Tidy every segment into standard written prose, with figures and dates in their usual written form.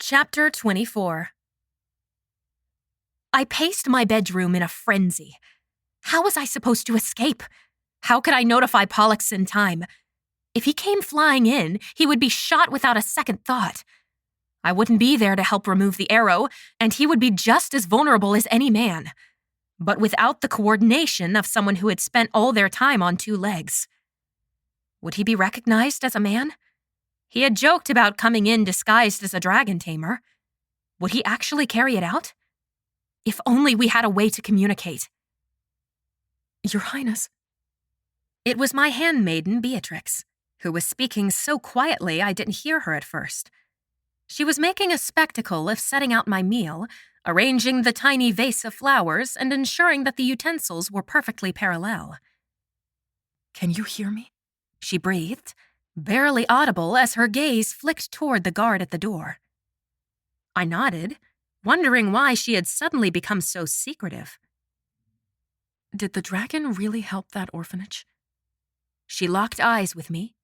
Chapter 24. I paced my bedroom in a frenzy. How was I supposed to escape? How could I notify Pollux in time? If he came flying in, he would be shot without a second thought. I wouldn't be there to help remove the arrow, and he would be just as vulnerable as any man, but without the coordination of someone who had spent all their time on two legs. Would he be recognized as a man? He had joked about coming in disguised as a dragon tamer. Would he actually carry it out? If only we had a way to communicate. Your Highness. It was my handmaiden, Beatrix, who was speaking so quietly I didn't hear her at first. She was making a spectacle of setting out my meal, arranging the tiny vase of flowers, and ensuring that the utensils were perfectly parallel. Can you hear me? She breathed, barely audible as her gaze flicked toward the guard at the door. I nodded, wondering why she had suddenly become so secretive. Did the dragon really help that orphanage? She locked eyes with me.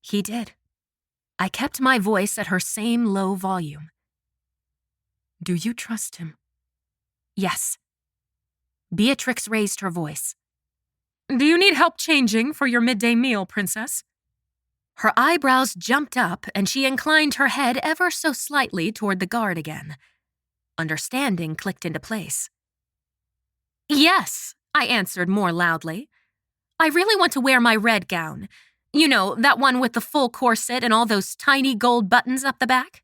He did. I kept my voice at her same low volume. Do you trust him? Yes. Beatrix raised her voice. Do you need help changing for your midday meal, Princess? Her eyebrows jumped up, and she inclined her head ever so slightly toward the guard again. Understanding clicked into place. Yes, I answered more loudly. I really want to wear my red gown. You know, that one with the full corset and all those tiny gold buttons up the back.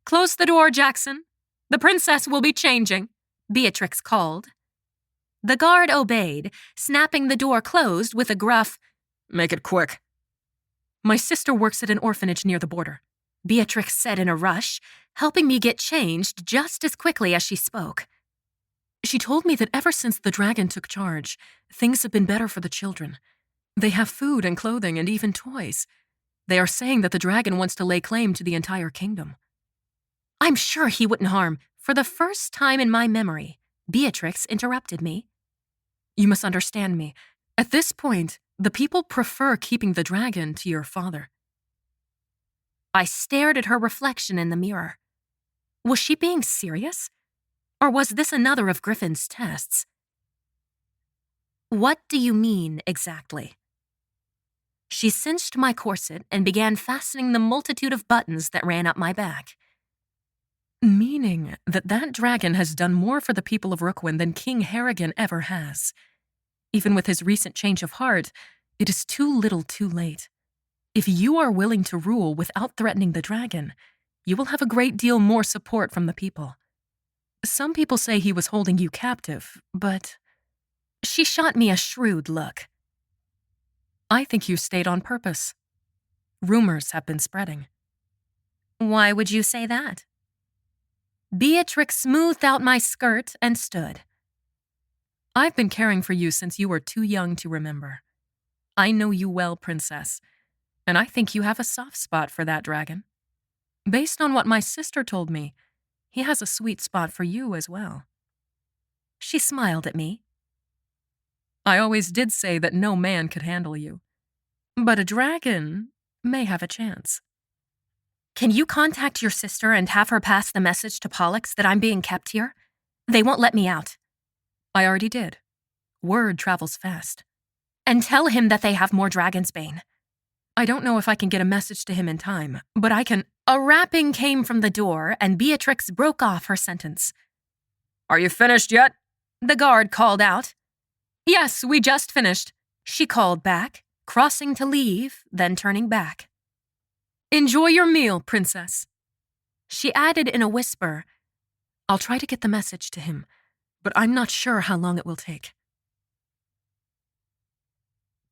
Close the door, Jackson. The princess will be changing, Beatrix called. The guard obeyed, snapping the door closed with a gruff, Make it quick. My sister works at an orphanage near the border, Beatrix said in a rush, helping me get changed just as quickly as she spoke. She told me that ever since the dragon took charge, things have been better for the children. They have food and clothing and even toys. They are saying that the dragon wants to lay claim to the entire kingdom. I'm sure he wouldn't harm. For the first time in my memory, Beatrix interrupted me. You must understand me. At this point, the people prefer keeping the dragon to your father. I stared at her reflection in the mirror. Was she being serious? Or was this another of Griffin's tests? What do you mean, exactly? She cinched my corset and began fastening the multitude of buttons that ran up my back. Meaning that dragon has done more for the people of Rookwind than King Harrigan ever has. Even with his recent change of heart, it is too little too late. If you are willing to rule without threatening the dragon, you will have a great deal more support from the people. Some people say he was holding you captive, but... She shot me a shrewd look. I think you stayed on purpose. Rumors have been spreading. Why would you say that? Beatrix smoothed out my skirt and stood. I've been caring for you since you were too young to remember. I know you well, Princess, and I think you have a soft spot for that dragon. Based on what my sister told me, he has a sweet spot for you as well. She smiled at me. I always did say that no man could handle you, but a dragon may have a chance. Can you contact your sister and have her pass the message to Pollux that I'm being kept here? They won't let me out. I already did. Word travels fast. And tell him that they have more Dragonsbane. I don't know if I can get a message to him in time, but I can... A rapping came from the door, and Beatrix broke off her sentence. Are you finished yet? The guard called out. Yes, we just finished, she called back, crossing to leave, then turning back. Enjoy your meal, Princess. She added in a whisper, I'll try to get the message to him, but I'm not sure how long it will take.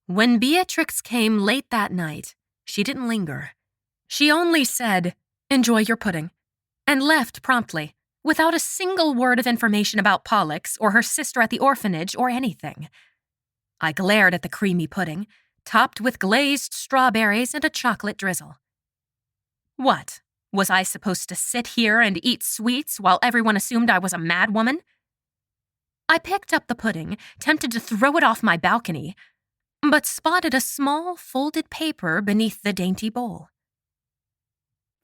When Beatrix came late that night, she didn't linger. She only said, Enjoy your pudding, and left promptly, without a single word of information about Pollux or her sister at the orphanage or anything. I glared at the creamy pudding, topped with glazed strawberries and a chocolate drizzle. What, was I supposed to sit here and eat sweets while everyone assumed I was a madwoman? I picked up the pudding, tempted to throw it off my balcony, but spotted a small folded paper beneath the dainty bowl.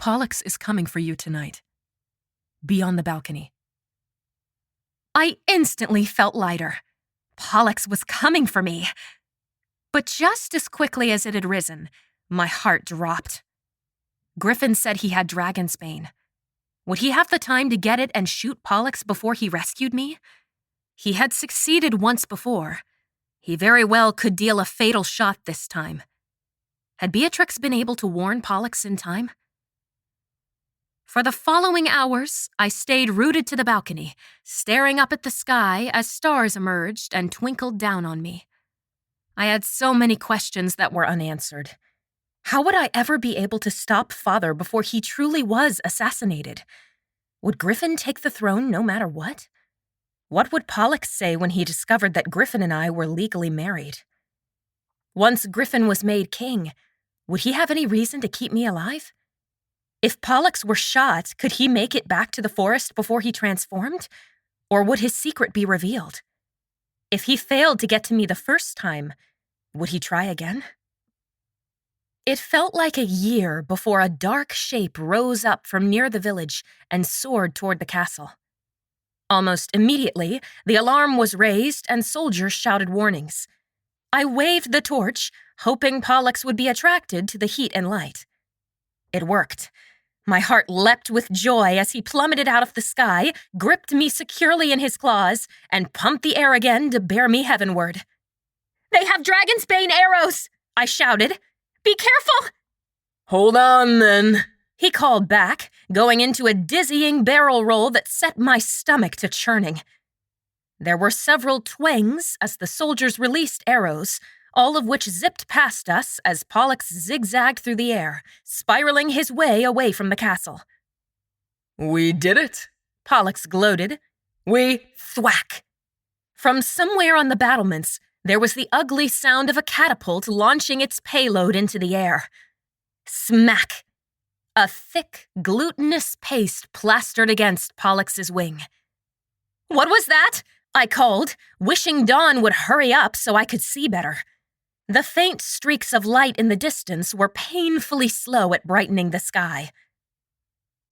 Pollux is coming for you tonight. Be on the balcony. I instantly felt lighter. Pollux was coming for me. But just as quickly as it had risen, my heart dropped. Griffin said he had Dragonsbane. Would he have the time to get it and shoot Pollux before he rescued me? He had succeeded once before. He very well could deal a fatal shot this time. Had Beatrix been able to warn Pollux in time? For the following hours, I stayed rooted to the balcony, staring up at the sky as stars emerged and twinkled down on me. I had so many questions that were unanswered. How would I ever be able to stop Father before he truly was assassinated? Would Griffin take the throne no matter what? What would Pollux say when he discovered that Griffin and I were legally married? Once Griffin was made king, would he have any reason to keep me alive? If Pollux were shot, could he make it back to the forest before he transformed? Or would his secret be revealed? If he failed to get to me the first time, would he try again? It felt like a year before a dark shape rose up from near the village and soared toward the castle. Almost immediately, the alarm was raised and soldiers shouted warnings. I waved the torch, hoping Pollux would be attracted to the heat and light. It worked. My heart leapt with joy as he plummeted out of the sky, gripped me securely in his claws, and pumped the air again to bear me heavenward. "They have Dragonsbane arrows!" I shouted. "Be careful!" "Hold on, then," he called back, going into a dizzying barrel roll that set my stomach to churning. There were several twangs as the soldiers released arrows, all of which zipped past us as Pollux zigzagged through the air, spiraling his way away from the castle. "We did it," Pollux gloated. Thwack! From somewhere on the battlements, there was the ugly sound of a catapult launching its payload into the air. Smack! A thick, glutinous paste plastered against Pollux's wing. "What was that?" I called, wishing dawn would hurry up so I could see better. The faint streaks of light in the distance were painfully slow at brightening the sky.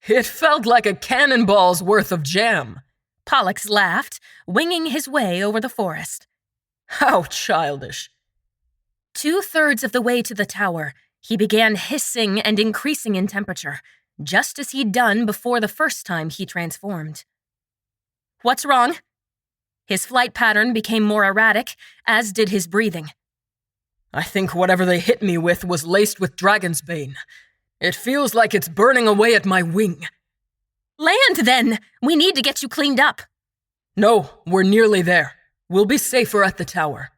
"It felt like a cannonball's worth of jam," Pollux laughed, winging his way over the forest. "How childish." 2/3 of the way to the tower, he began hissing and increasing in temperature, just as he'd done before the first time he transformed. "What's wrong?" His flight pattern became more erratic, as did his breathing. "I think whatever they hit me with was laced with Dragonsbane. It feels like it's burning away at my wing." "Land, then! We need to get you cleaned up." "No, we're nearly there. We'll be safer at the tower.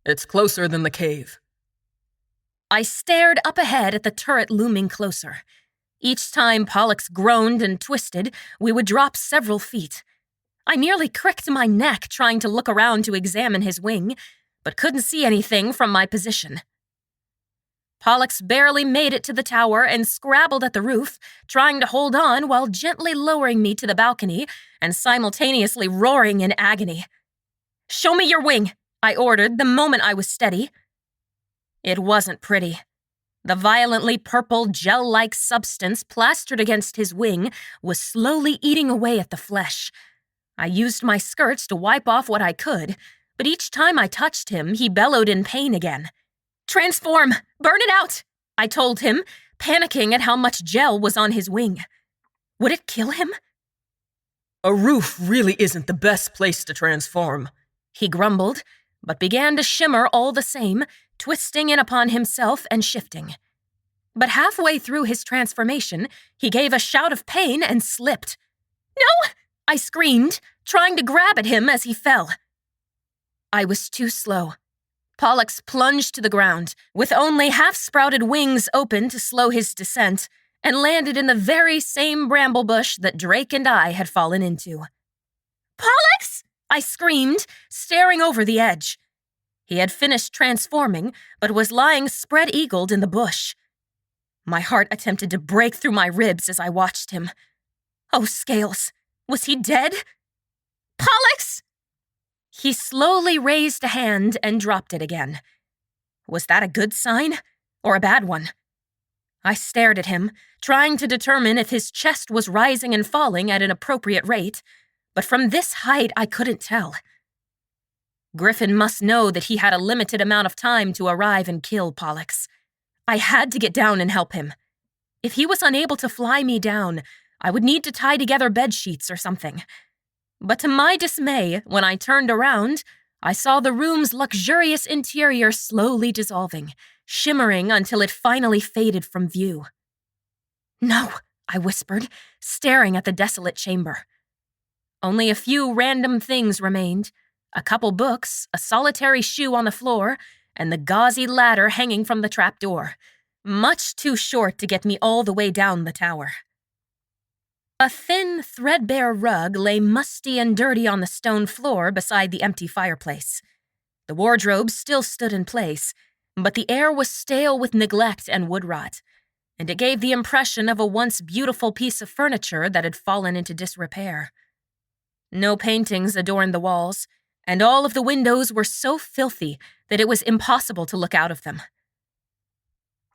It's closer than the cave." I stared up ahead at the turret looming closer. Each time Pollux groaned and twisted, we would drop several feet. I nearly cricked my neck trying to look around to examine his wing, but couldn't see anything from my position. Pollux barely made it to the tower and scrabbled at the roof, trying to hold on while gently lowering me to the balcony and simultaneously roaring in agony. "Show me your wing," I ordered the moment I was steady. It wasn't pretty. The violently purple, gel-like substance plastered against his wing was slowly eating away at the flesh. I used my skirts to wipe off what I could, but each time I touched him, he bellowed in pain again. "Transform! Burn it out!" I told him, panicking at how much gel was on his wing. Would it kill him? "A roof really isn't the best place to transform," he grumbled, but began to shimmer all the same, twisting in upon himself and shifting. But halfway through his transformation, he gave a shout of pain and slipped. "No!" I screamed, trying to grab at him as he fell. I was too slow. Pollux plunged to the ground, with only half-sprouted wings open to slow his descent, and landed in the very same bramble bush that Drake and I had fallen into. "Pollux!" I screamed, staring over the edge. He had finished transforming, but was lying spread-eagled in the bush. My heart attempted to break through my ribs as I watched him. Oh, Scales, was he dead? "Pollux!" He slowly raised a hand and dropped it again. Was that a good sign or a bad one? I stared at him, trying to determine if his chest was rising and falling at an appropriate rate, but from this height I couldn't tell. Griffin must know that he had a limited amount of time to arrive and kill Pollux. I had to get down and help him. If he was unable to fly me down, I would need to tie together bed sheets or something. But to my dismay, when I turned around, I saw the room's luxurious interior slowly dissolving, shimmering until it finally faded from view. "No," I whispered, staring at the desolate chamber. Only a few random things remained: a couple books, a solitary shoe on the floor, and the gauzy ladder hanging from the trapdoor, much too short to get me all the way down the tower. A thin, threadbare rug lay musty and dirty on the stone floor beside the empty fireplace. The wardrobe still stood in place, but the air was stale with neglect and wood rot, and it gave the impression of a once beautiful piece of furniture that had fallen into disrepair. No paintings adorned the walls, and all of the windows were so filthy that it was impossible to look out of them.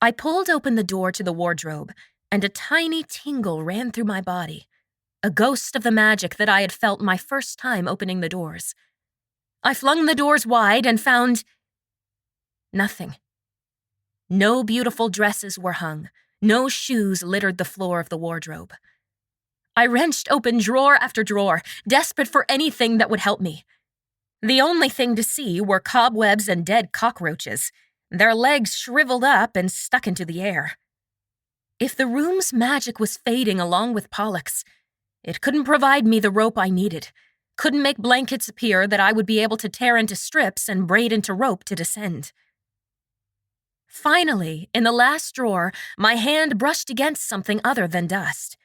I pulled open the door to the wardrobe, and a tiny tingle ran through my body, a ghost of the magic that I had felt my first time opening the doors. I flung the doors wide and found nothing. No beautiful dresses were hung, no shoes littered the floor of the wardrobe. I wrenched open drawer after drawer, desperate for anything that would help me. The only thing to see were cobwebs and dead cockroaches, their legs shriveled up and stuck into the air. If the room's magic was fading along with Pollux, it couldn't provide me the rope I needed, couldn't make blankets appear that I would be able to tear into strips and braid into rope to descend. Finally, in the last drawer, my hand brushed against something other than dust.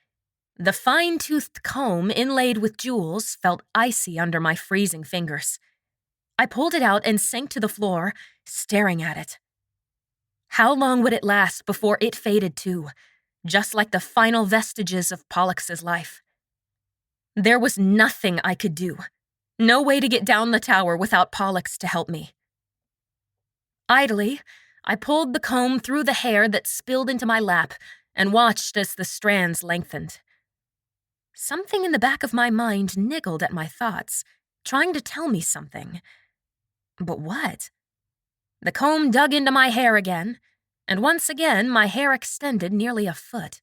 The fine-toothed comb inlaid with jewels felt icy under my freezing fingers. I pulled it out and sank to the floor, staring at it. How long would it last before it faded too, just like the final vestiges of Pollux's life? There was nothing I could do, no way to get down the tower without Pollux to help me. Idly, I pulled the comb through the hair that spilled into my lap and watched as the strands lengthened. Something in the back of my mind niggled at my thoughts, trying to tell me something. But what? The comb dug into my hair again, and once again my hair extended nearly a foot.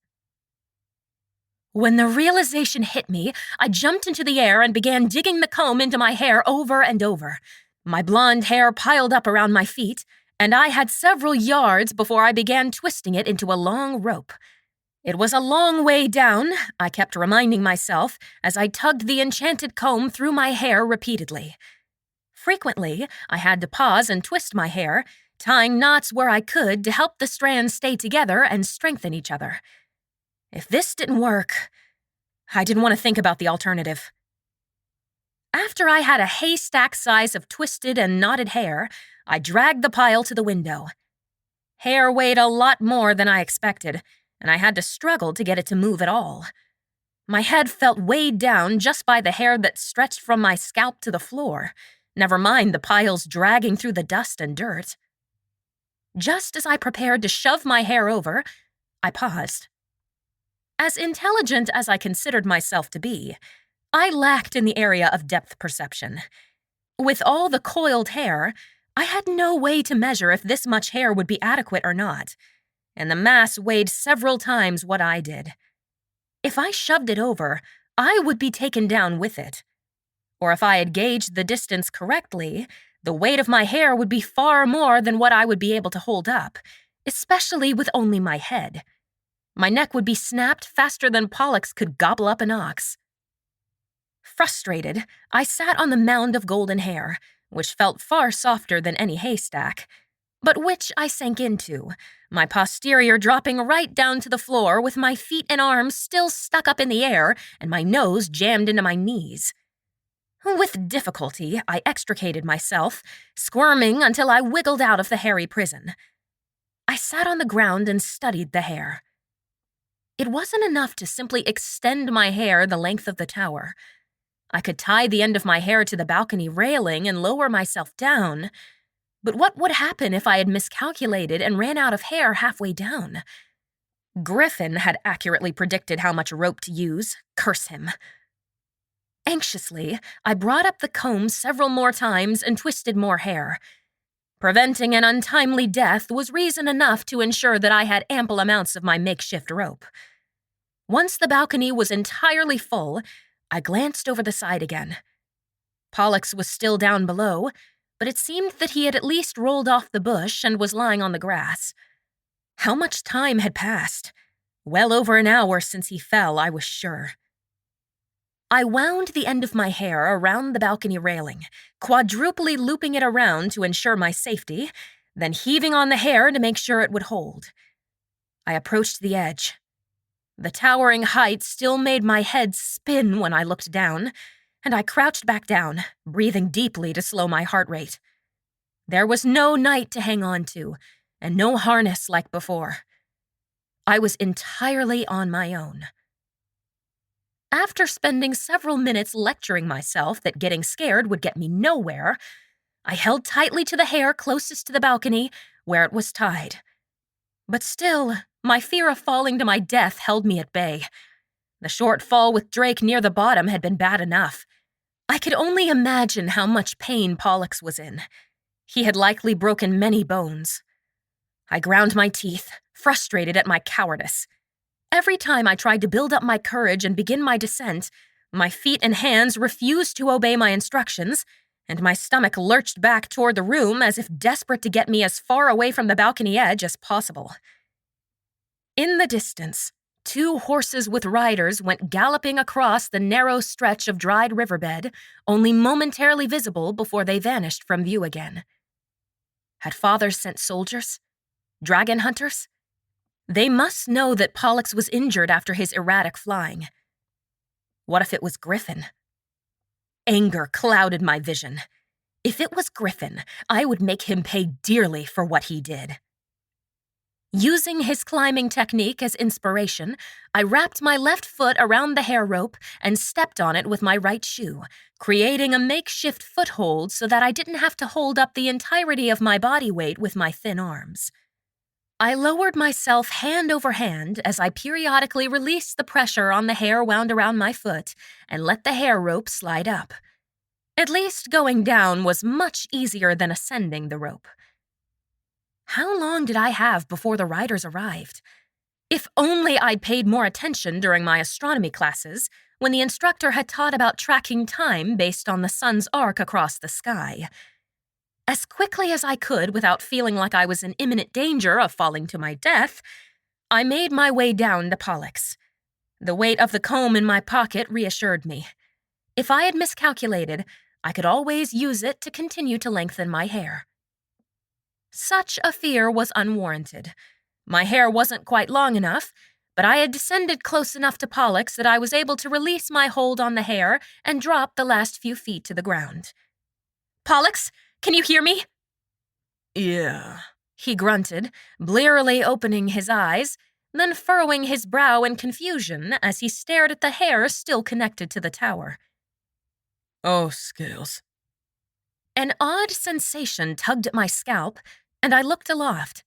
When the realization hit me, I jumped into the air and began digging the comb into my hair over and over. My blonde hair piled up around my feet, and I had several yards before I began twisting it into a long rope. It was a long way down, I kept reminding myself as I tugged the enchanted comb through my hair repeatedly. Frequently, I had to pause and twist my hair, tying knots where I could to help the strands stay together and strengthen each other. If this didn't work, I didn't want to think about the alternative. After I had a haystack size of twisted and knotted hair, I dragged the pile to the window. Hair weighed a lot more than I expected, and I had to struggle to get it to move at all. My head felt weighed down just by the hair that stretched from my scalp to the floor, never mind the piles dragging through the dust and dirt. Just as I prepared to shove my hair over, I paused. As intelligent as I considered myself to be, I lacked in the area of depth perception. With all the coiled hair, I had no way to measure if this much hair would be adequate or not, and the mass weighed several times what I did. If I shoved it over, I would be taken down with it. Or if I had gauged the distance correctly, the weight of my hair would be far more than what I would be able to hold up, especially with only my head. My neck would be snapped faster than Pollux could gobble up an ox. Frustrated, I sat on the mound of golden hair, which felt far softer than any haystack, but which I sank into, my posterior dropping right down to the floor with my feet and arms still stuck up in the air and my nose jammed into my knees. With difficulty, I extricated myself, squirming until I wiggled out of the hairy prison. I sat on the ground and studied the hair. It wasn't enough to simply extend my hair the length of the tower. I could tie the end of my hair to the balcony railing and lower myself down, but what would happen if I had miscalculated and ran out of hair halfway down? Griffin had accurately predicted how much rope to use. Curse him. Anxiously, I brought up the comb several more times and twisted more hair. Preventing an untimely death was reason enough to ensure that I had ample amounts of my makeshift rope. Once the balcony was entirely full, I glanced over the side again. Pollux was still down below, but it seemed that he had at least rolled off the bush and was lying on the grass. How much time had passed? Well over an hour since he fell, I was sure. I wound the end of my hair around the balcony railing, quadruply looping it around to ensure my safety, then heaving on the hair to make sure it would hold. I approached the edge. The towering height still made my head spin when I looked down, and I crouched back down, breathing deeply to slow my heart rate. There was no knight to hang on to, and no harness like before. I was entirely on my own. After spending several minutes lecturing myself that getting scared would get me nowhere, I held tightly to the hair closest to the balcony, where it was tied. But still, my fear of falling to my death held me at bay. The short fall with Drake near the bottom had been bad enough. I could only imagine how much pain Pollux was in. He had likely broken many bones. I ground my teeth, frustrated at my cowardice. Every time I tried to build up my courage and begin my descent, my feet and hands refused to obey my instructions, and my stomach lurched back toward the room as if desperate to get me as far away from the balcony edge as possible. In the distance, 2 horses with riders went galloping across the narrow stretch of dried riverbed, only momentarily visible before they vanished from view again. Had Father sent soldiers? Dragon hunters? They must know that Pollux was injured after his erratic flying. What if it was Griffin? Anger clouded my vision. If it was Griffin, I would make him pay dearly for what he did. Using his climbing technique as inspiration, I wrapped my left foot around the hair rope and stepped on it with my right shoe, creating a makeshift foothold so that I didn't have to hold up the entirety of my body weight with my thin arms. I lowered myself hand over hand as I periodically released the pressure on the hair wound around my foot and let the hair rope slide up. At least going down was much easier than ascending the rope. How long did I have before the riders arrived? If only I'd paid more attention during my astronomy classes, when the instructor had taught about tracking time based on the sun's arc across the sky. As quickly as I could without feeling like I was in imminent danger of falling to my death, I made my way down to Pollux. The weight of the comb in my pocket reassured me. If I had miscalculated, I could always use it to continue to lengthen my hair. Such a fear was unwarranted. My hair wasn't quite long enough, but I had descended close enough to Pollux that I was able to release my hold on the hair and drop the last few feet to the ground. "Pollux, can you hear me?" Yeah, he grunted, blearily opening his eyes, then furrowing his brow in confusion as he stared at the hair still connected to the tower. Oh, Scales. An odd sensation tugged at my scalp, and I looked aloft.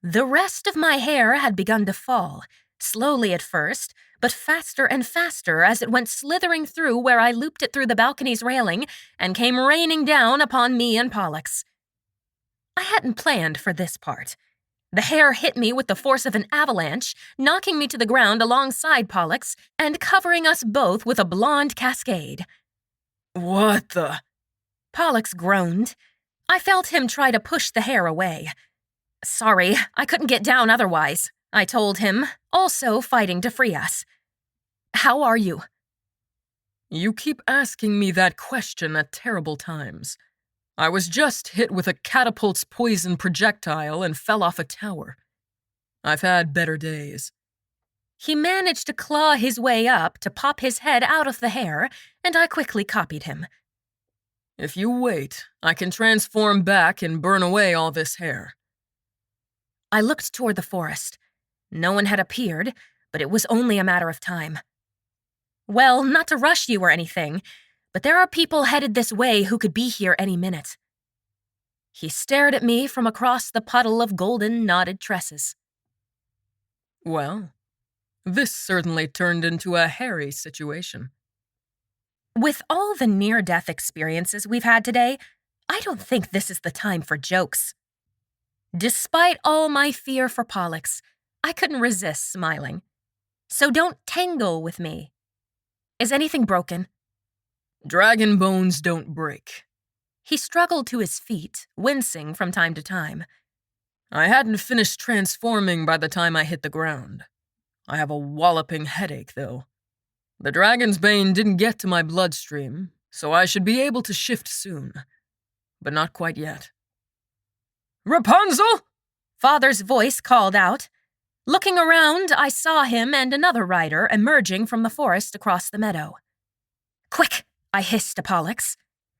The rest of my hair had begun to fall, slowly at first, but faster and faster as it went slithering through where I looped it through the balcony's railing and came raining down upon me and Pollux. I hadn't planned for this part. The hair hit me with the force of an avalanche, knocking me to the ground alongside Pollux and covering us both with a blonde cascade. What the? Pollux groaned. I felt him try to push the hair away. "Sorry, I couldn't get down otherwise," I told him, also fighting to free us. "How are you?" You keep asking me that question at terrible times. I was just hit with a catapult's poison projectile and fell off a tower. I've had better days. He managed to claw his way up to pop his head out of the hair, and I quickly copied him. If you wait, I can transform back and burn away all this hair. I looked toward the forest. No one had appeared, but it was only a matter of time. "Well, not to rush you or anything, but there are people headed this way who could be here any minute." He stared at me from across the puddle of golden knotted tresses. Well, this certainly turned into a hairy situation. With all the near-death experiences we've had today, I don't think this is the time for jokes. Despite all my fear for Pollux, I couldn't resist smiling. So don't tangle with me. Is anything broken? Dragon bones don't break. He struggled to his feet, wincing from time to time. I hadn't finished transforming by the time I hit the ground. I have a walloping headache, though. The dragon's bane didn't get to my bloodstream, so I should be able to shift soon. But not quite yet. Rapunzel! Father's voice called out. Looking around, I saw him and another rider emerging from the forest across the meadow. Quick, I hissed to Pollux.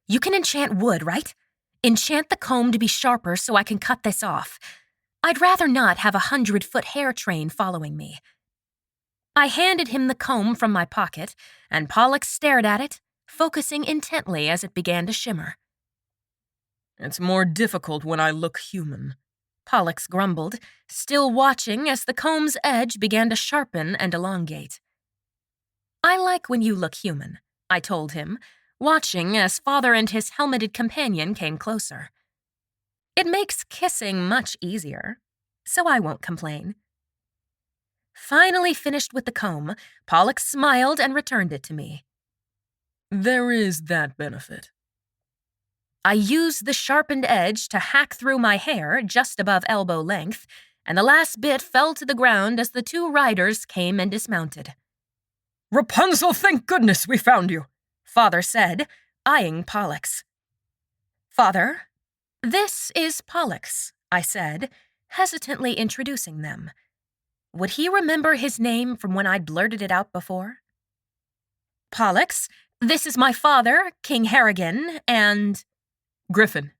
You can enchant wood, right? Enchant the comb to be sharper so I can cut this off. I'd rather not have 100-foot hair train following me. I handed him the comb from my pocket, and Pollux stared at it, focusing intently as it began to shimmer. It's more difficult when I look human, Pollux grumbled, still watching as the comb's edge began to sharpen and elongate. I like when you look human, I told him, watching as Father and his helmeted companion came closer. It makes kissing much easier, so I won't complain. Finally finished with the comb, Pollux smiled and returned it to me. There is that benefit. I used the sharpened edge to hack through my hair just above elbow length, and the last bit fell to the ground as the two riders came and dismounted. Rapunzel, thank goodness we found you, Father said, eyeing Pollux. Father, this is Pollux, I said, hesitantly introducing them. Would he remember his name from when I'd blurted it out before? Pollux, this is my father, King Harrigan, and... Griffin.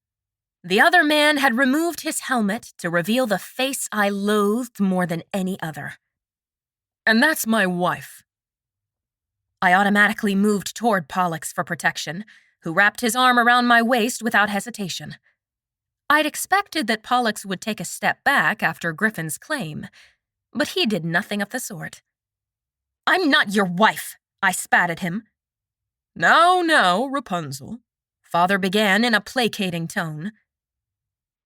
The other man had removed his helmet to reveal the face I loathed more than any other. And that's my wife. I automatically moved toward Pollux for protection, who wrapped his arm around my waist without hesitation. I'd expected that Pollux would take a step back after Griffin's claim, but he did nothing of the sort. I'm not your wife, I spat at him. Now, Rapunzel, Father began in a placating tone.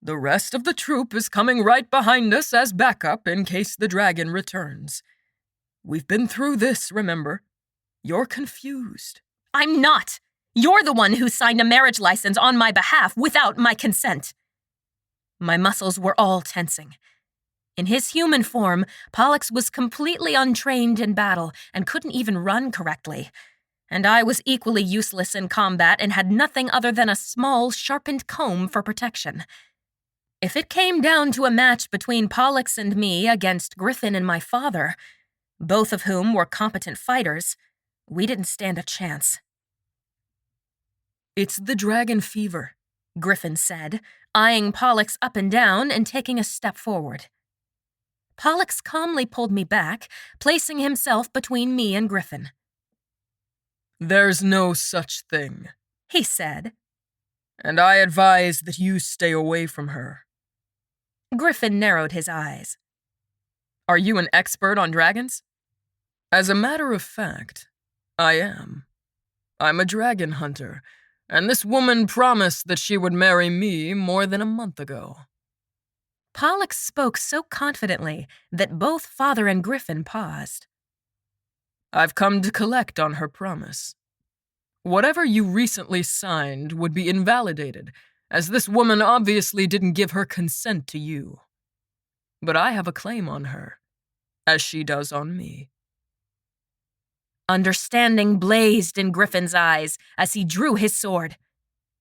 The rest of the troop is coming right behind us as backup in case the dragon returns. We've been through this, remember? You're confused. I'm not. You're the one who signed a marriage license on my behalf without my consent. My muscles were all tensing. In his human form, Pollux was completely untrained in battle and couldn't even run correctly. And I was equally useless in combat and had nothing other than a small, sharpened comb for protection. If it came down to a match between Pollux and me against Griffin and my father, both of whom were competent fighters, we didn't stand a chance. It's the dragon fever, Griffin said, eyeing Pollux up and down and taking a step forward. Pollux calmly pulled me back, placing himself between me and Griffin. There's no such thing, he said. And I advise that you stay away from her. Griffin narrowed his eyes. Are you an expert on dragons? As a matter of fact, I am. I'm a dragon hunter, and this woman promised that she would marry me more than a month ago. Pollux spoke so confidently that both Father and Griffin paused. I've come to collect on her promise. Whatever you recently signed would be invalidated, as this woman obviously didn't give her consent to you. But I have a claim on her, as she does on me. Understanding blazed in Griffin's eyes as he drew his sword.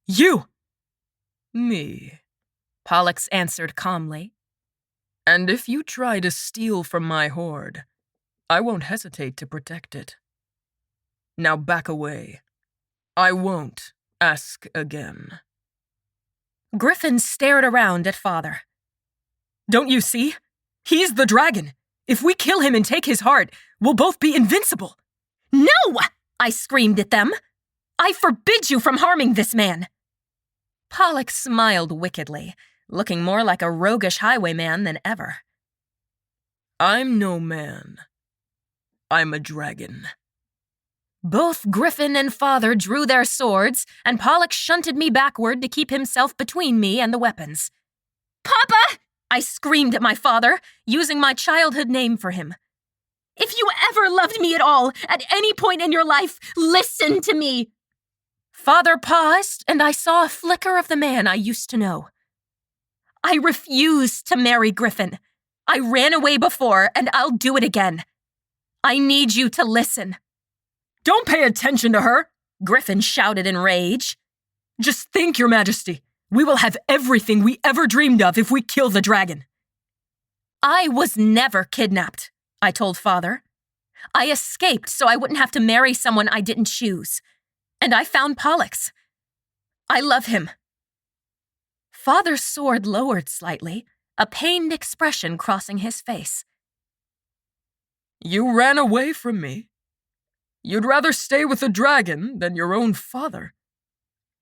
You! Me, Pollux answered calmly. And if you try to steal from my hoard, I won't hesitate to protect it. Now back away. I won't ask again. Griffin stared around at Father. Don't you see? He's the dragon. If we kill him and take his heart, we'll both be invincible. No! I screamed at them. I forbid you from harming this man. Pollux smiled wickedly, looking more like a roguish highwayman than ever. I'm no man. I'm a dragon. Both Griffin and father drew their swords, and Pollux shunted me backward to keep himself between me and the weapons. "Papa!" I screamed at my father, using my childhood name for him. "If you ever loved me at all, at any point in your life, listen to me!" Father paused, and I saw a flicker of the man I used to know. "I refuse to marry Griffin. I ran away before, and I'll do it again. I need you to listen." "Don't pay attention to her!" Griffin shouted in rage. "Just think, Your Majesty. We will have everything we ever dreamed of if we kill the dragon." "I was never kidnapped," I told father. "I escaped so I wouldn't have to marry someone I didn't choose. And I found Pollux. I love him." Father's sword lowered slightly, a pained expression crossing his face. "You ran away from me. You'd rather stay with the dragon than your own father."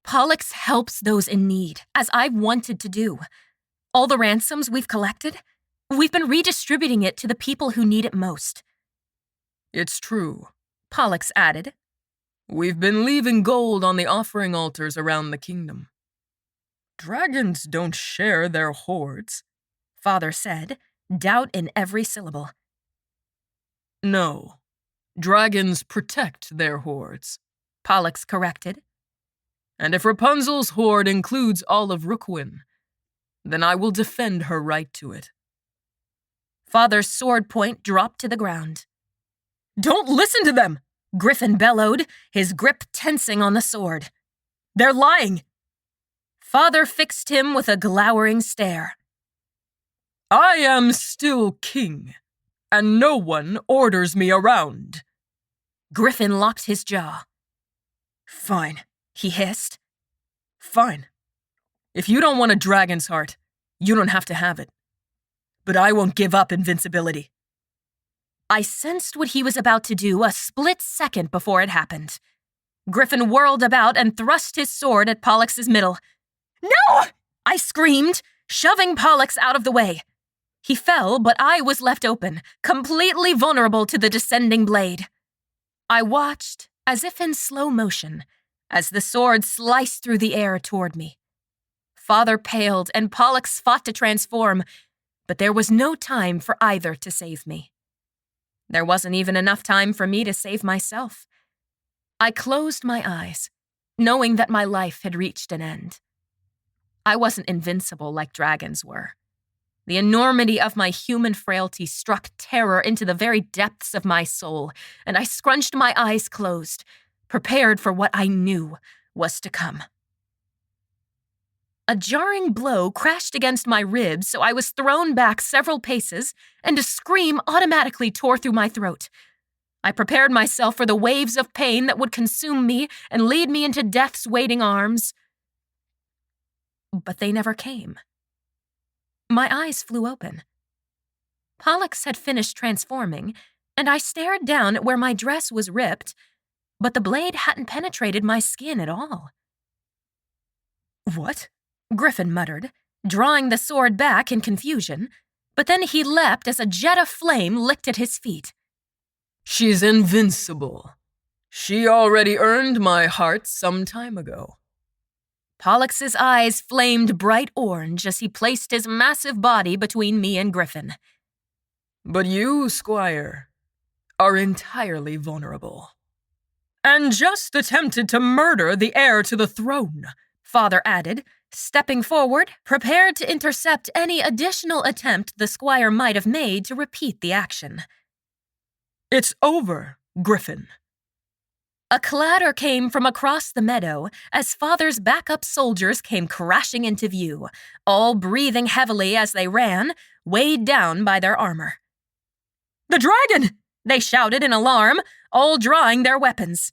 "Pollux helps those in need, as I've wanted to do. All the ransoms we've collected, we've been redistributing it to the people who need it most." "It's true," Pollux added. "We've been leaving gold on the offering altars around the kingdom. Dragons don't share their hoards," father said, doubt in every syllable. "No, dragons protect their hoards," Pollux corrected. "And if Rapunzel's hoard includes all of Rookwyn, then I will defend her right to it." Father's sword point dropped to the ground. "Don't listen to them!" Griffin bellowed, his grip tensing on the sword. "They're lying!" Father fixed him with a glowering stare. "I am still king, and no one orders me around." Griffin locked his jaw. "Fine," he hissed. "Fine. If you don't want a dragon's heart, you don't have to have it. But I won't give up invincibility." I sensed what he was about to do a split second before it happened. Griffin whirled about and thrust his sword at Pollux's middle. "No!" I screamed, shoving Pollux out of the way. He fell, but I was left open, completely vulnerable to the descending blade. I watched, as if in slow motion, as the sword sliced through the air toward me. Father paled, and Pollux fought to transform, but there was no time for either to save me. There wasn't even enough time for me to save myself. I closed my eyes, knowing that my life had reached an end. I wasn't invincible like dragons were. The enormity of my human frailty struck terror into the very depths of my soul, and I scrunched my eyes closed, prepared for what I knew was to come. A jarring blow crashed against my ribs, so I was thrown back several paces, and a scream automatically tore through my throat. I prepared myself for the waves of pain that would consume me and lead me into death's waiting arms. But they never came. My eyes flew open. Pollux had finished transforming, and I stared down at where my dress was ripped, but the blade hadn't penetrated my skin at all. "What?" Griffin muttered, drawing the sword back in confusion, but then he leapt as a jet of flame licked at his feet. "She's invincible. She already earned my heart some time ago." Pollux's eyes flamed bright orange as he placed his massive body between me and Griffin. "But you, Squire, are entirely vulnerable. And just attempted to murder the heir to the throne," Father added, stepping forward, prepared to intercept any additional attempt the Squire might have made to repeat the action. "It's over, Griffin." A clatter came from across the meadow as Father's backup soldiers came crashing into view, all breathing heavily as they ran, weighed down by their armor. "The dragon!" they shouted in alarm, all drawing their weapons.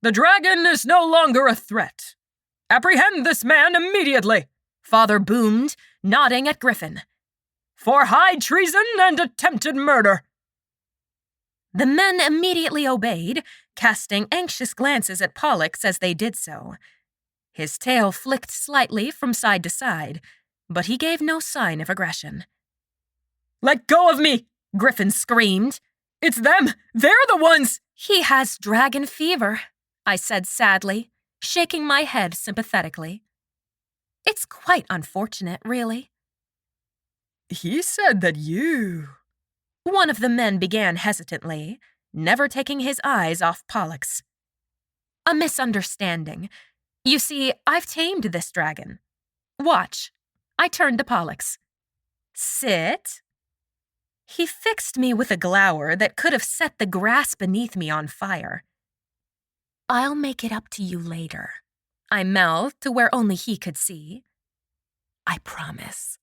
"The dragon is no longer a threat. Apprehend this man immediately," Father boomed, nodding at Griffin. "For high treason and attempted murder." The men immediately obeyed, casting anxious glances at Pollux as they did so. His tail flicked slightly from side to side, but he gave no sign of aggression. "Let go of me!" Griffin screamed. It's them! They're the ones! He has dragon fever, I said sadly, shaking my head sympathetically. It's quite unfortunate, really. He said that you... One of the men began hesitantly, never taking his eyes off Pollux. A misunderstanding. You see, I've tamed this dragon. Watch. I turned to Pollux. Sit. He fixed me with a glower that could have set the grass beneath me on fire. I'll make it up to you later, I mouthed to where only he could see. I promise.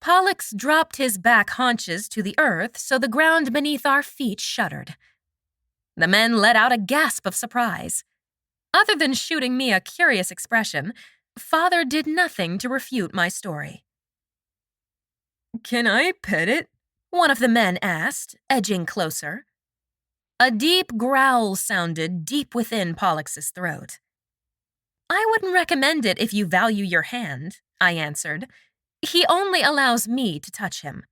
Pollux dropped his back haunches to the earth so the ground beneath our feet shuddered. The men let out a gasp of surprise. Other than shooting me a curious expression, Father did nothing to refute my story. Can I pet it? One of the men asked, edging closer. A deep growl sounded deep within Pollux's throat. I wouldn't recommend it if you value your hand, I answered. He only allows me to touch him.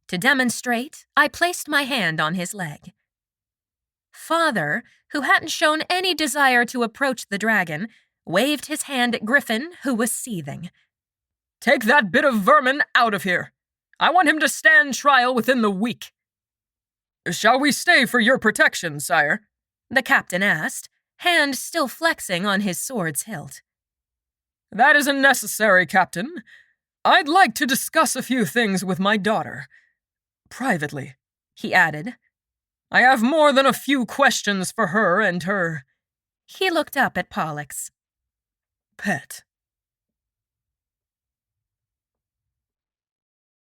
To demonstrate, I placed my hand on his leg. Father, who hadn't shown any desire to approach the dragon, waved his hand at Griffin, who was seething. Take that bit of vermin out of here. I want him to stand trial within the week. Shall we stay for your protection, sire? The captain asked, hand still flexing on his sword's hilt. That isn't necessary, Captain. I'd like to discuss a few things with my daughter. Privately, he added. I have more than a few questions for her and her... He looked up at Pollux. Pet.